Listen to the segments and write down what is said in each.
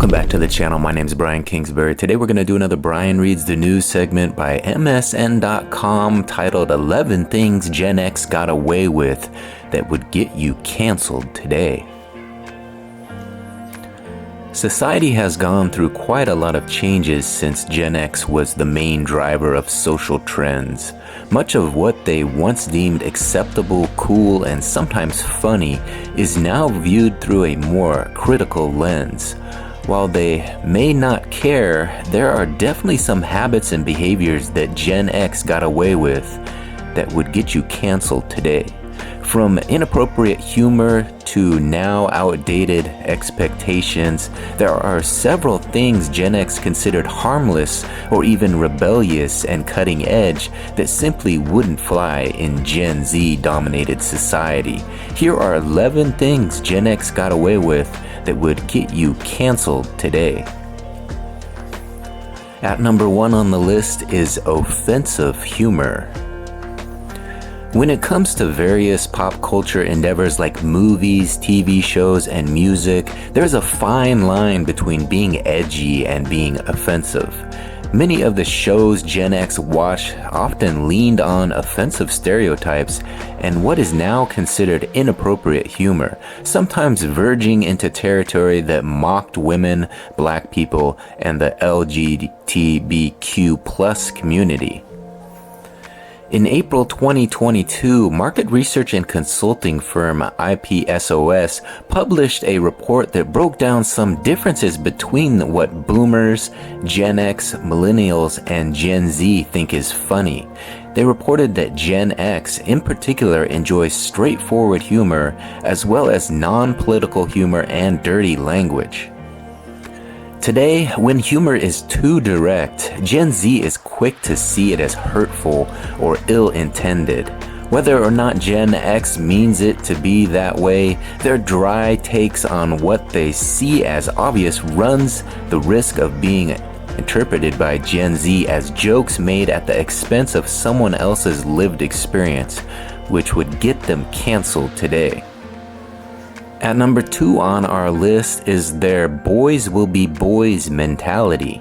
Welcome back to the channel. My name is Brian Kingsbury. Today we're going to do another Brian Reads the News segment by MSN.com titled 11 Things Gen X Got Away With That Would Get You Canceled Today. Society has gone through quite a lot of changes since Gen X was the main driver of social trends. Much of what they once deemed acceptable, cool, and sometimes funny is now viewed through a more critical lens. While they may not care, there are definitely some habits and behaviors that Gen X got away with that would get you canceled today. From inappropriate humor to now outdated expectations, there are several things Gen X considered harmless or even rebellious and cutting edge that simply wouldn't fly in Gen Z-dominated society. Here are 11 things Gen X got away with that would get you canceled today. At number 1 on the list is offensive humor. When it comes to various pop culture endeavors like movies, TV shows, and music, there's a fine line between being edgy and being offensive. Many of the shows Gen X watched often leaned on offensive stereotypes and what is now considered inappropriate humor, sometimes verging into territory that mocked women, black people, and the LGBTQ+ community. In April 2022, market research and consulting firm IPSOS published a report that broke down some differences between what boomers, Gen X, millennials, and Gen Z think is funny. They reported that Gen X in particular enjoys straightforward humor as well as non-political humor and dirty language. Today, when humor is too direct, Gen Z is quick to see it as hurtful or ill-intended. Whether or not Gen X means it to be that way, their dry takes on what they see as obvious runs the risk of being interpreted by Gen Z as jokes made at the expense of someone else's lived experience, which would get them canceled today. At number 2 on our list is their boys will be boys mentality.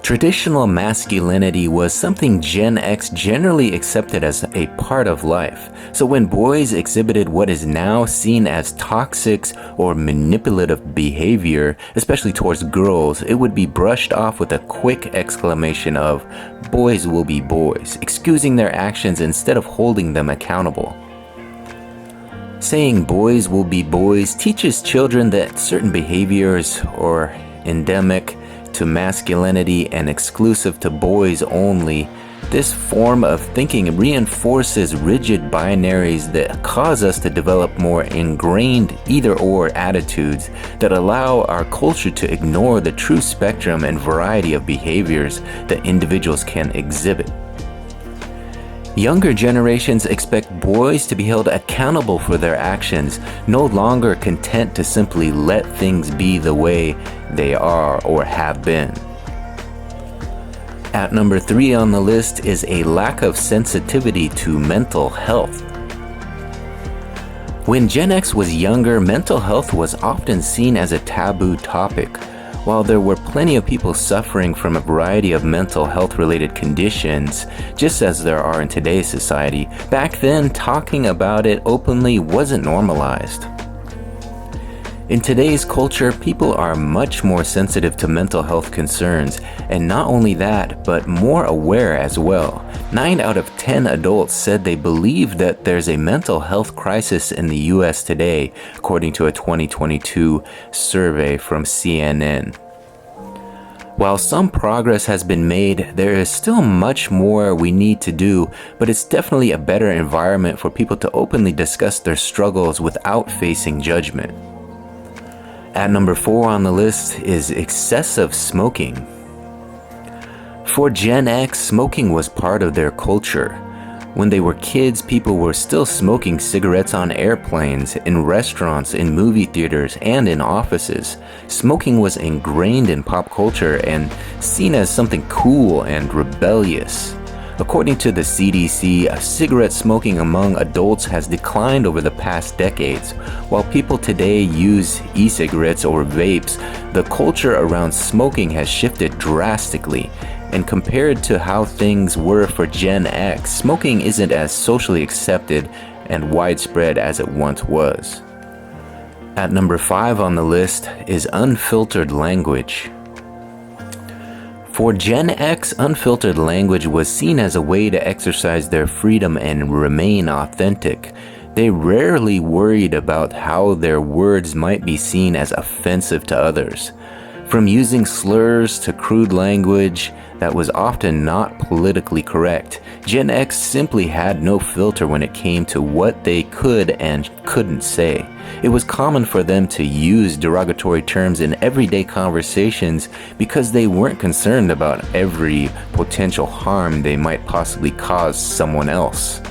Traditional masculinity was something Gen X generally accepted as a part of life. So when boys exhibited what is now seen as toxic or manipulative behavior, especially towards girls, it would be brushed off with a quick exclamation of "boys will be boys," excusing their actions instead of holding them accountable. Saying boys will be boys teaches children that certain behaviors are endemic to masculinity and exclusive to boys only. This form of thinking reinforces rigid binaries that cause us to develop more ingrained either-or attitudes that allow our culture to ignore the true spectrum and variety of behaviors that individuals can exhibit. Younger generations expect boys to be held accountable for their actions, no longer content to simply let things be the way they are or have been. At number 3 on the list is a lack of sensitivity to mental health. When Gen X was younger, mental health was often seen as a taboo topic. While there were plenty of people suffering from a variety of mental health related conditions, just as there are in today's society, back then talking about it openly wasn't normalized. In today's culture, people are much more sensitive to mental health concerns, and not only that, but more aware as well. 9 out of 10 adults said they believe that there's a mental health crisis in the US today, according to a 2022 survey from CNN. While some progress has been made, there is still much more we need to do, but it's definitely a better environment for people to openly discuss their struggles without facing judgment. At number 4 on the list is excessive smoking. For Gen X, smoking was part of their culture. When they were kids, people were still smoking cigarettes on airplanes, in restaurants, in movie theaters, and in offices. Smoking was ingrained in pop culture and seen as something cool and rebellious. According to the CDC, cigarette smoking among adults has declined over the past decades. While people today use e-cigarettes or vapes, the culture around smoking has shifted drastically. And compared to how things were for Gen X, smoking isn't as socially accepted and widespread as it once was. At number 5 on the list is unfiltered language. For Gen X, unfiltered language was seen as a way to exercise their freedom and remain authentic. They rarely worried about how their words might be seen as offensive to others. From using slurs to crude language that was often not politically correct, Gen X simply had no filter when it came to what they could and couldn't say. It was common for them to use derogatory terms in everyday conversations because they weren't concerned about every potential harm they might possibly cause someone else.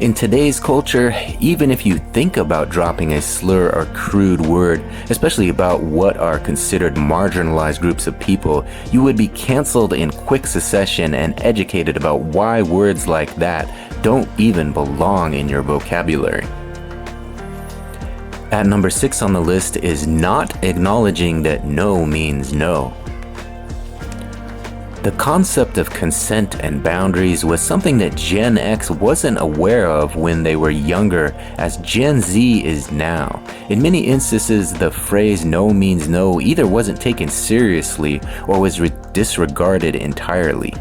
In today's culture, even if you think about dropping a slur or crude word, especially about what are considered marginalized groups of people, you would be canceled in quick succession and educated about why words like that don't even belong in your vocabulary. At number 6 on the list is not acknowledging that no means no. The concept of consent and boundaries was something that Gen X wasn't aware of when they were younger, as Gen Z is now. In many instances, the phrase no means no either wasn't taken seriously or was disregarded entirely.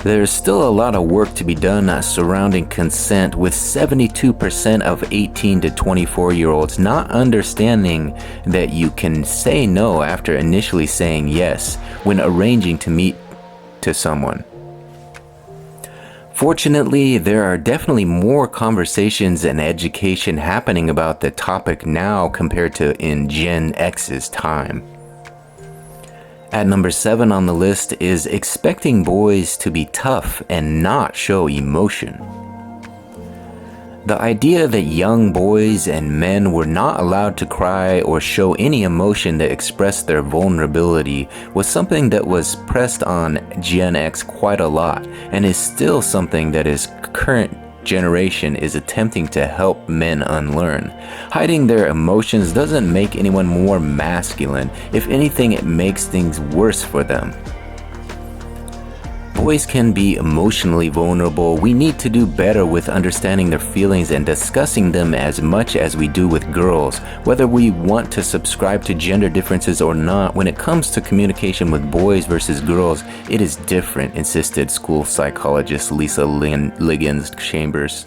There's still a lot of work to be done surrounding consent, with 72% of 18 to 24-year-olds not understanding that you can say no after initially saying yes when arranging to meet to someone. Fortunately, there are definitely more conversations and education happening about the topic now compared to in Gen X's time. At number 7 on the list is expecting boys to be tough and not show emotion. The idea that young boys and men were not allowed to cry or show any emotion that expressed their vulnerability was something that was pressed on Gen X quite a lot, and is still something that is current generation is attempting to help men unlearn. Hiding their emotions doesn't make anyone more masculine. If anything, it makes things worse for them. Boys can be emotionally vulnerable. We need to do better with understanding their feelings and discussing them as much as we do with girls. Whether we want to subscribe to gender differences or not, when it comes to communication with boys versus girls, it is different, insisted school psychologist Lisa Liggins Chambers.